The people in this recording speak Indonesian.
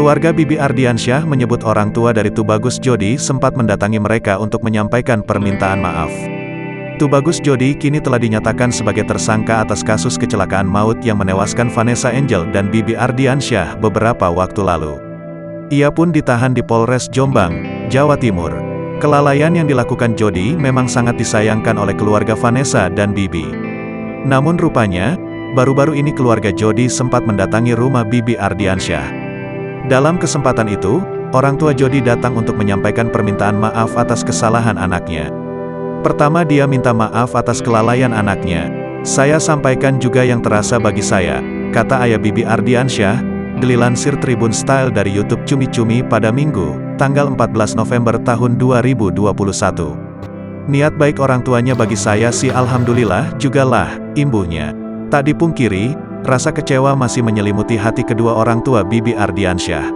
Keluarga Bibi Ardiansyah menyebut orang tua dari Tubagus Jody sempat mendatangi mereka untuk menyampaikan permintaan maaf. Tubagus Jody kini telah dinyatakan sebagai tersangka atas kasus kecelakaan maut yang menewaskan Vanessa Angel dan Bibi Ardiansyah beberapa waktu lalu. Ia pun ditahan di Polres Jombang, Jawa Timur. Kelalaian yang dilakukan Jody memang sangat disayangkan oleh keluarga Vanessa dan Bibi. Namun rupanya, baru-baru ini keluarga Jody sempat mendatangi rumah Bibi Ardiansyah. Dalam kesempatan itu, orang tua Jody datang untuk menyampaikan permintaan maaf atas kesalahan anaknya. Pertama, dia minta maaf atas kelalaian anaknya. "Saya sampaikan juga yang terasa bagi saya," kata ayah Bibi Ardiansyah, dilansir Tribun Style dari YouTube Cumi Cumi pada Minggu, tanggal 14 November tahun 2021. "Niat baik orang tuanya bagi saya sih alhamdulillah jugalah," imbuhnya. Tak dipungkiri, rasa kecewa masih menyelimuti hati kedua orang tua Bibi Ardiansyah.